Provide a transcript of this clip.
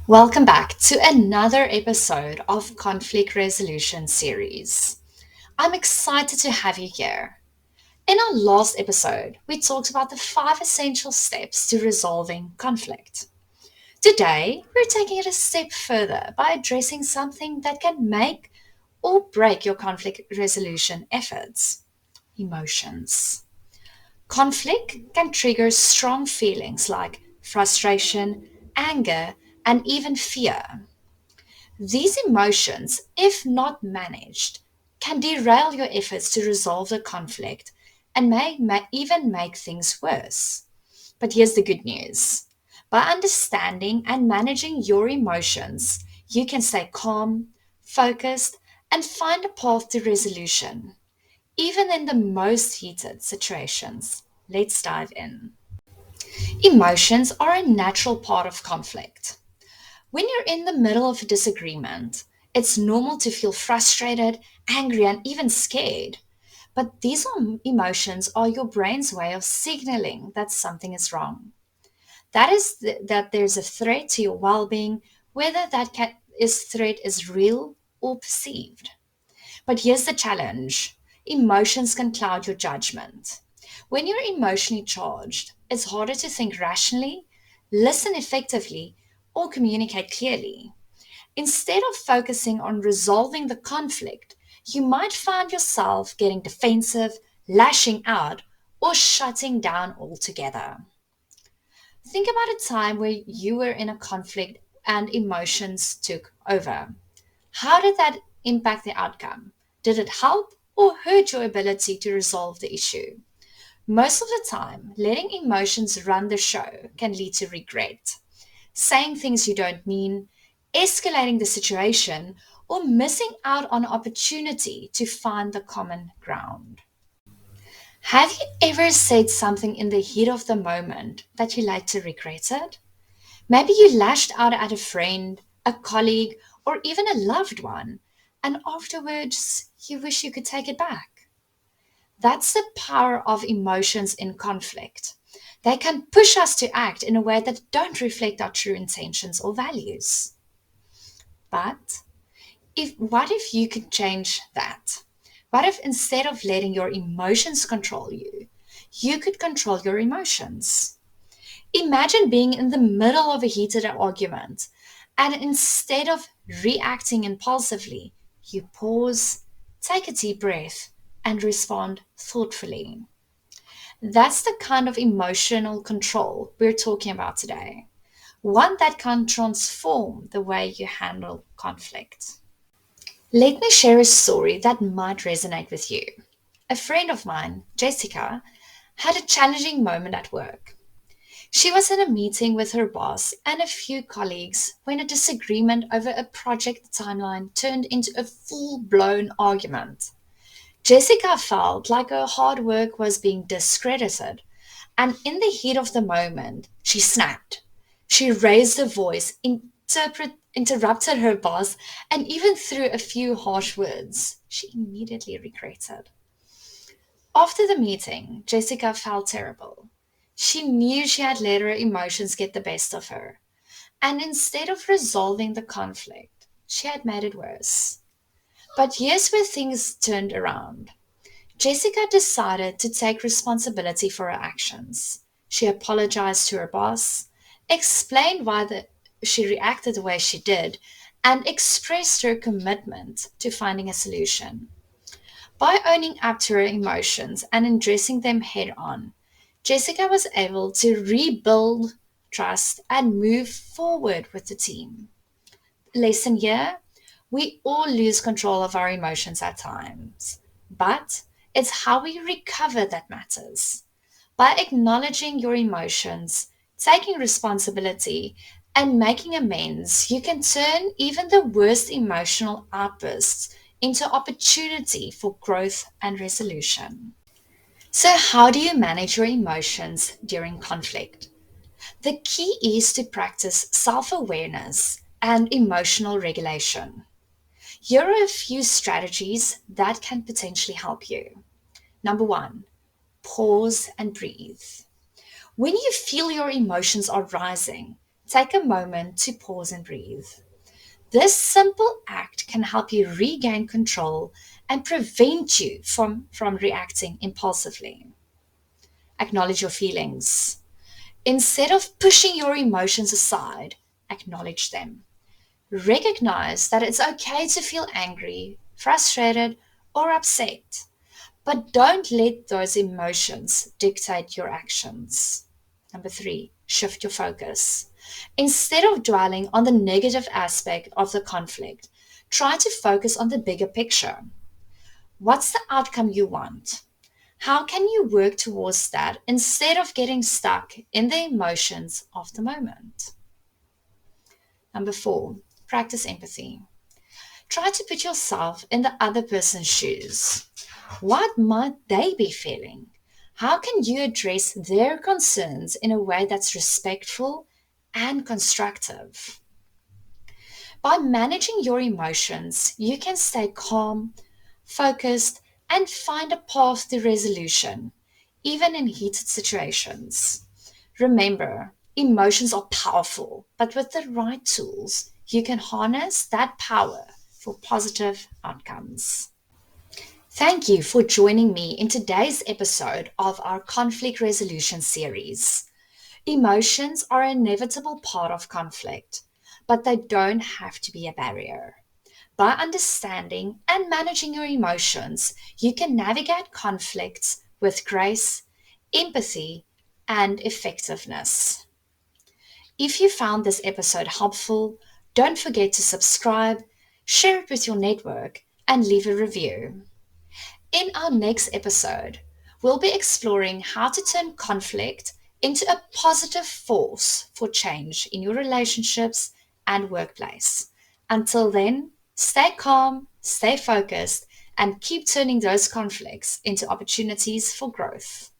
Welcome back to another episode of Conflict Resolution Series. I'm excited to have you here. In our last episode, we talked about the 5 essential steps to resolving conflict. Today, we're taking it a step further by addressing something that can make or break your conflict resolution efforts: emotions. Conflict can trigger strong feelings like frustration, anger, and even fear. These emotions, if not managed, can derail your efforts to resolve the conflict and may even make things worse. But here's the good news: by understanding and managing your emotions, you can stay calm, focused, and find a path to resolution, even in the most heated situations. Let's dive in. Emotions are a natural part of conflict. When you're in the middle of a disagreement, it's normal to feel frustrated, angry, and even scared. But emotions are your brain's way of signaling that something is wrong. That is, that there's a threat to your well being, whether threat is real or perceived. But here's the challenge: emotions can cloud your judgment. When you're emotionally charged, it's harder to think rationally, listen effectively, or communicate clearly. Instead of focusing on resolving the conflict, you might find yourself getting defensive, lashing out, or shutting down altogether. Think about a time where you were in a conflict and emotions took over. How did that impact the outcome? Did it help or hurt your ability to resolve the issue? Most of the time, letting emotions run the show can lead to regret, saying things you don't mean, escalating the situation, or missing out on opportunity to find the common ground. Have you ever said something in the heat of the moment that you later regretted? Maybe you lashed out at a friend, a colleague, or even a loved one, and afterwards you wish you could take it back. That's the power of emotions in conflict. They can push us to act in a way that don't reflect our true intentions or values. But if what if you could change that? What if instead of letting your emotions control you, you could control your emotions? Imagine being in the middle of a heated argument, and instead of reacting impulsively, you pause, take a deep breath, and respond thoughtfully. That's the kind of emotional control we're talking about today. One that can transform the way you handle conflict. Let me share a story that might resonate with you. A friend of mine, Jessica, had a challenging moment at work. She was in a meeting with her boss and a few colleagues when a disagreement over a project timeline turned into a full blown argument. Jessica felt like her hard work was being discredited, and in the heat of the moment, she snapped. She raised her voice, interrupted her boss, and even threw a few harsh words she immediately regretted. After the meeting, Jessica felt terrible. She knew she had let her emotions get the best of her, and instead of resolving the conflict, she had made it worse. But here's where things turned around. Jessica decided to take responsibility for her actions. She apologized to her boss, explained she reacted the way she did, and expressed her commitment to finding a solution. By owning up to her emotions and addressing them head on, Jessica was able to rebuild trust and move forward with the team. Lesson here: we all lose control of our emotions at times, but it's how we recover that matters. By acknowledging your emotions, taking responsibility, and making amends, you can turn even the worst emotional outbursts into opportunity for growth and resolution. So, how do you manage your emotions during conflict? The key is to practice self awareness and emotional regulation. Here are a few strategies that can potentially help you. Number one, pause and breathe. When you feel your emotions are rising, take a moment to pause and breathe. This simple act can help you regain control and prevent you from reacting impulsively. Acknowledge your feelings. Instead of pushing your emotions aside, acknowledge them. Recognize that it's okay to feel angry, frustrated, or upset, but don't let those emotions dictate your actions. Number three, shift your focus. Instead of dwelling on the negative aspect of the conflict, try to focus on the bigger picture. What's the outcome you want? How can you work towards that instead of getting stuck in the emotions of the moment? Number four, practice empathy. Try to put yourself in the other person's shoes. What might they be feeling? How can you address their concerns in a way that's respectful and constructive? By managing your emotions, you can stay calm, focused, and find a path to resolution, even in heated situations. Remember, emotions are powerful, but with the right tools, you can harness that power for positive outcomes. Thank you for joining me in today's episode of our conflict resolution series. Emotions are an inevitable part of conflict, but they don't have to be a barrier. By understanding and managing your emotions, you can navigate conflicts with grace, empathy, and effectiveness. If you found this episode helpful, don't forget to subscribe, share it with your network, and leave a review. In our next episode, we'll be exploring how to turn conflict into a positive force for change in your relationships and workplace. Until then, stay calm, stay focused, and keep turning those conflicts into opportunities for growth.